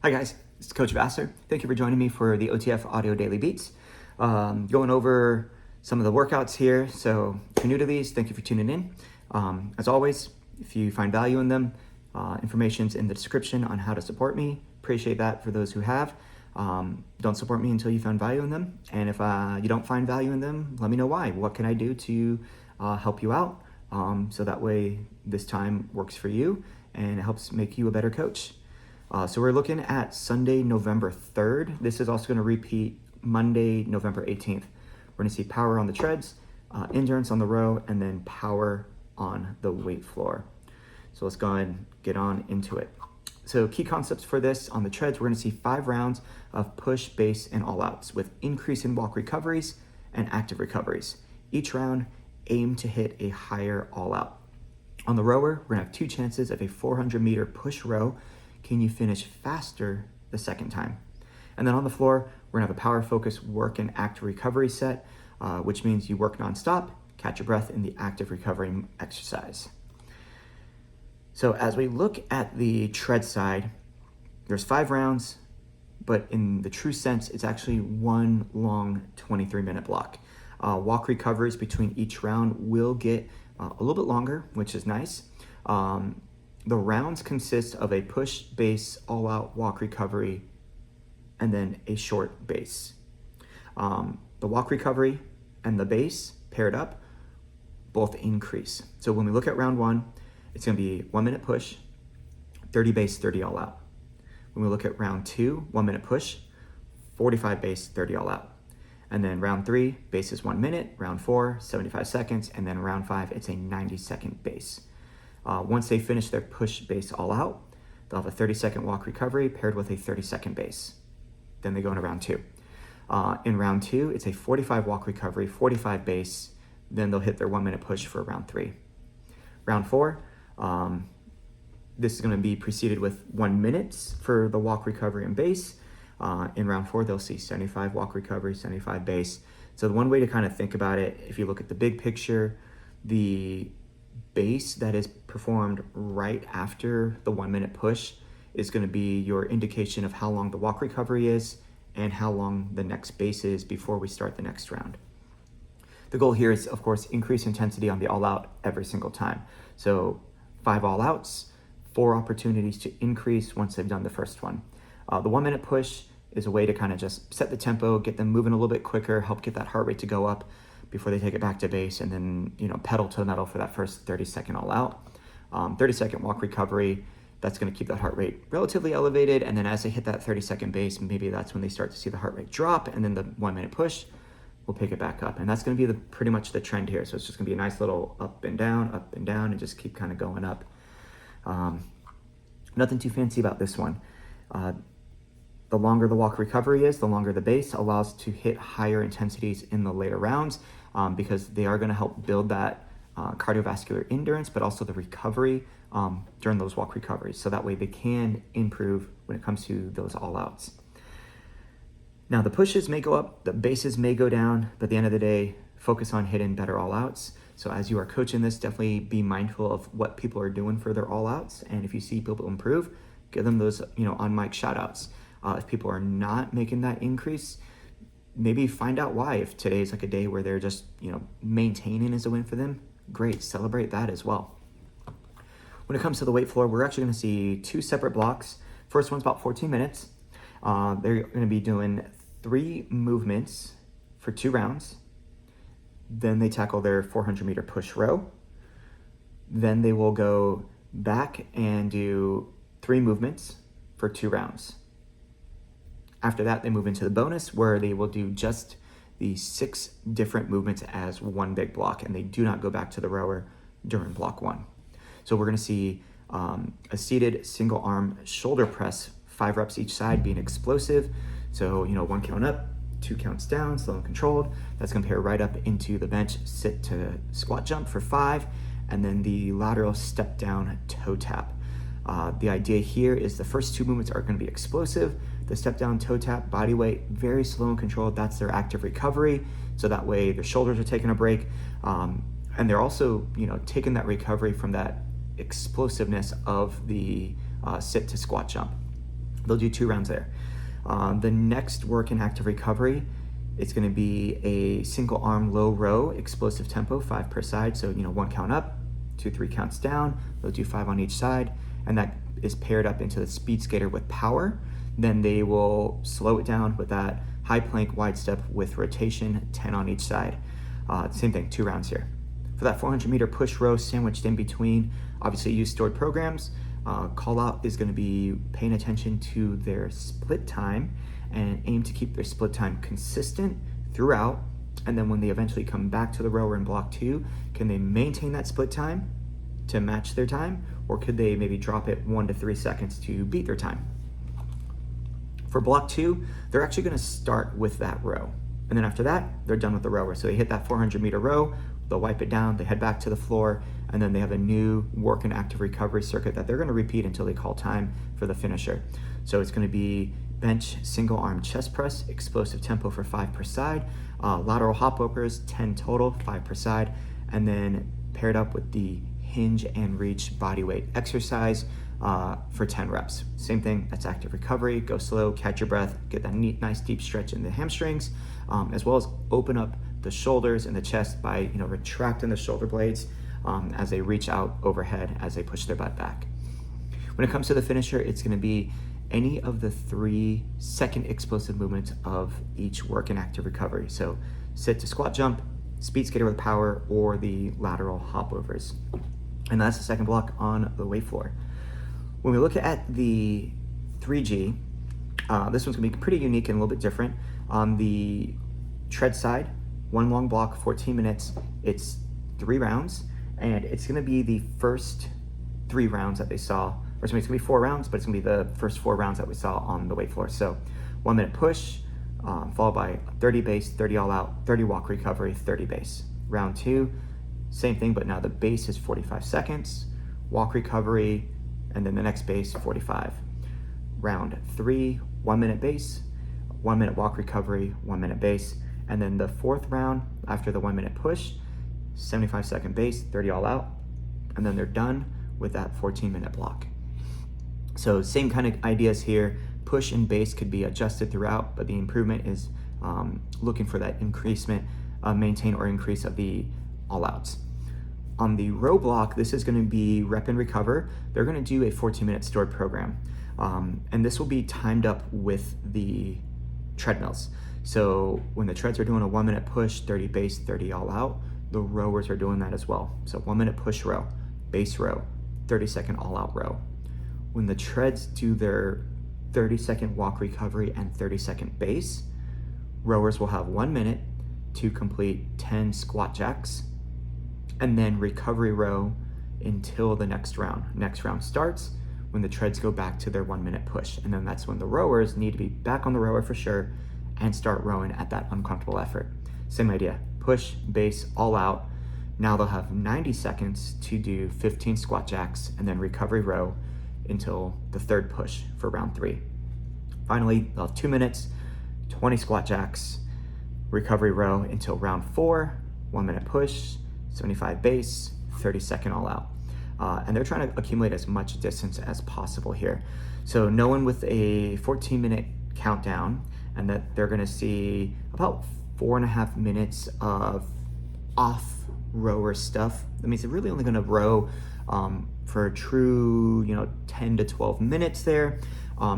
Hi guys, it's Coach Vassar. Thank you for joining me for the OTF Audio Daily Beats. Going over some of the workouts here. So if you're new to these, thank you for tuning in. As always, if you find value in them, information's in the description on how to support me. Appreciate that for those who have. Don't support me until you found value in them. And if you don't find value in them, let me know why. What can I do to help you out? So that way this time works for you and it helps make you a better coach. So we're looking at Sunday, November 3rd. This is also going to repeat Monday, November 18th. We're going to see power on the treads, endurance on the row, and then power on the weight floor. So let's go ahead and get on into it. So key concepts for this: on the treads, we're going to see 5 rounds of push, base, and all outs with increase in walk recoveries and active recoveries. Each round, aim to hit a higher all out. On the rower, we're going to have 2 chances of a 400-meter push row. Can you finish faster the second time? And then on the floor, we're gonna have a power focus work and active recovery set, which means you work nonstop, catch your breath in the active recovery exercise. So as we look at the tread side, there's 5 rounds, but in the true sense, it's actually one long 23-minute block. Walk recoveries between each round will get a little bit longer, which is nice. The rounds consist of a push, base, all-out walk recovery, and then a short base. The walk recovery and the base paired up both increase. So when we look at round 1, it's going to be 1 minute push, 30 base, 30 all out. When we look at round 2, 1 minute push, 45 base, 30 all out. And then round 3, base is 1 minute, round 4, 75 seconds, and then round 5, it's a 90-second base. Once they finish their push base all out, they'll have a 30-second walk recovery paired with a 30-second base. Then they go into round 2. In round 2, it's a 45 walk recovery, 45 base. Then they'll hit their 1 minute push for round 3. Round 4, this is going to be preceded with 1 minute for the walk recovery and base. In round 4, they'll see 75 walk recovery, 75 base. So the one way to kind of think about it, if you look at the big picture, the base that is performed right after the 1 minute push is going to be your indication of how long the walk recovery is and how long the next base is before we start the next round. The goal here is, of course, increase intensity on the all out every single time. So 5 all outs, 4 opportunities to increase once they've done the first one. The 1 minute push is a way to kind of just set the tempo, get them moving a little bit quicker, help get that heart rate to go up before they take it back to base, and then pedal to the metal for that first 30-second all out. 30-second walk recovery, that's going to keep that heart rate relatively elevated, and then as they hit that 30-second base, maybe that's when they start to see the heart rate drop, and then the 1 minute push will pick it back up. And that's going to be pretty much the trend here. So it's just going to be a nice little up and down, and just keep kind of going up. Nothing too fancy about this one. The longer the walk recovery is, the longer the base allows to hit higher intensities in the later rounds, because they are going to help build that cardiovascular endurance, but also the recovery during those walk recoveries. So that way they can improve when it comes to those all outs. Now the pushes may go up, the bases may go down, but at the end of the day, focus on hitting better all outs. So as you are coaching this, definitely be mindful of what people are doing for their all outs. And if you see people improve, give them those, on mic shout outs. If people are not making that increase, maybe find out why. If today is like a day where they're just, maintaining is a win for them, great, celebrate that as well. When it comes to the weight floor, we're actually going to see 2 separate blocks. First one's about 14 minutes. They're going to be doing 3 movements for 2 rounds. Then they tackle their 400-meter push row. Then they will go back and do 3 movements for 2 rounds. After that, they move into the bonus, where they will do just the 6 different movements as one big block, and they do not go back to the rower during block 1. So we're going to see a seated single arm shoulder press, 5 reps each side, being explosive. So 1 count up, 2 counts down, slow and controlled. That's going to pair right up into the bench sit to squat jump for 5, and then the lateral step down toe tap. The idea here is the first 2 movements are going to be explosive. The step down toe tap, body weight, very slow and controlled. That's their active recovery. So that way their shoulders are taking a break. And they're also, taking that recovery from that explosiveness of the sit to squat jump. They'll do 2 rounds there. The next work in active recovery, it's going to be a single arm low row, explosive tempo, 5 per side. So, 1 count up, 2, 3 counts down. They'll do 5 on each side. And that is paired up into the speed skater with power. Then they will slow it down with that high plank wide step with rotation, 10 on each side. Same thing, 2 rounds here. For that 400-meter push row sandwiched in between, obviously use stored programs. Call out is going to be paying attention to their split time and aim to keep their split time consistent throughout. And then when they eventually come back to the rower in block 2, can they maintain that split time to match their time, or could they maybe drop it 1 to 3 seconds to beat their time? For block 2, they're actually going to start with that row. And then after that, they're done with the rower. So they hit that 400-meter row, they'll wipe it down, they head back to the floor, and then they have a new work and active recovery circuit that they're going to repeat until they call time for the finisher. So it's going to be bench single arm chest press, explosive tempo for 5 per side, lateral hop overs, 10 total, 5 per side, and then paired up with the hinge and reach body weight exercise for 10 reps. Same thing, that's active recovery. Go slow, catch your breath, get that neat, nice deep stretch in the hamstrings, as well as open up the shoulders and the chest by retracting the shoulder blades as they reach out overhead as they push their butt back. When it comes to the finisher, it's going to be any of the 3 second explosive movements of each work and active recovery. So sit to squat jump, speed skater with power, or the lateral hop overs. And that's the second block on the weight floor. When we look at the 3G, this one's gonna be pretty unique and a little bit different. On the tread side, 1 long block, 14 minutes, it's 3 rounds, and it's gonna be the first 3 rounds that they saw, or it's gonna be 4 rounds, but it's gonna be the first 4 rounds that we saw on the weight floor. So 1 minute push, followed by 30 base, 30 all out, 30 walk recovery, 30 base. Round 2, same thing, but now the base is 45 seconds, walk recovery, and then the next base, 45. Round 3, 1 minute base, 1 minute walk recovery, 1 minute base, and then the 4th round, after the 1 minute push, 75-second base, 30 all out, and then they're done with that 14-minute block. So same kind of ideas here. Push and base could be adjusted throughout, but the improvement is looking for that maintain or increase of the all-outs. On the row block, this is going to be rep and recover. They're going to do a 14-minute stored program, and this will be timed up with the treadmills. So when the treads are doing a 1 minute push, 30 base, 30 all out, the rowers are doing that as well. So 1 minute push row, base row, 30-second all out row. When the treads do their 30-second walk recovery and 30-second base, rowers will have 1 minute to complete 10 squat jacks, and then recovery row until the next round. Next round starts when the treads go back to their 1 minute push. And then that's when the rowers need to be back on the rower for sure and start rowing at that uncomfortable effort. Same idea, push, base, all out. Now they'll have 90 seconds to do 15 squat jacks and then recovery row until the 3rd push for round 3. Finally, they'll have 2 minutes, 20 squat jacks, recovery row until round 4, 1 minute push, 75 base, 30-second all out. And they're trying to accumulate as much distance as possible here. So no one with a 14-minute countdown, and that they're gonna see about 4.5 minutes of off rower stuff. That means they're really only gonna row for a true 10 to 12 minutes there.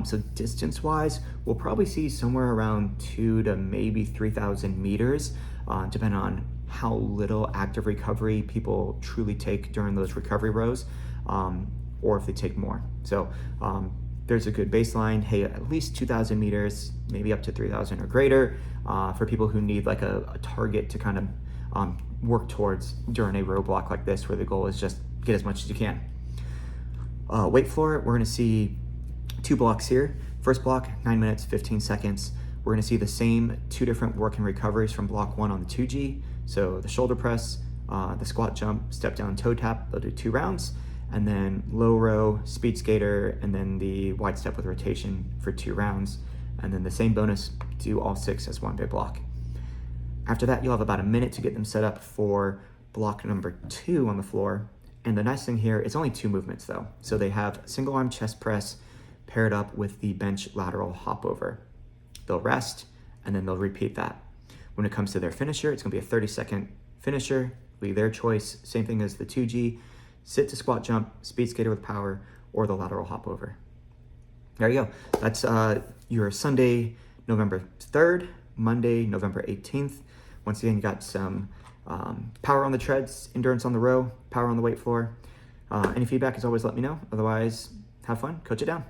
So distance-wise, we'll probably see somewhere around 2 to maybe 3,000 meters, depending on how little active recovery people truly take during those recovery rows, or if they take more. So there's a good baseline, hey, at least 2,000 meters, maybe up to 3,000 or greater, for people who need like a target to kind of work towards during a row block like this, where the goal is just get as much as you can. Weight floor, we're gonna see 2 blocks here. First block, 9 minutes, 15 seconds. We're gonna see the same 2 different work and recoveries from block 1 on the 2G. So the shoulder press, the squat jump, step down toe tap, they'll do 2 rounds. And then low row, speed skater, and then the wide step with rotation for 2 rounds. And then the same bonus, do all 6 as 1 big block. After that, you'll have about a minute to get them set up for block number 2 on the floor. And the nice thing here, it's only 2 movements though. So they have single arm chest press, paired up with the bench lateral hop over. They'll rest, and then they'll repeat that. When it comes to their finisher, it's gonna be a 30-second finisher, be their choice. Same thing as the 2G, sit to squat jump, speed skater with power, or the lateral hop over. There you go. That's your Sunday, November 3rd, Monday, November 18th. Once again, you got some power on the treads, endurance on the row, power on the weight floor. Any feedback, as always, let me know. Otherwise, have fun, coach it down.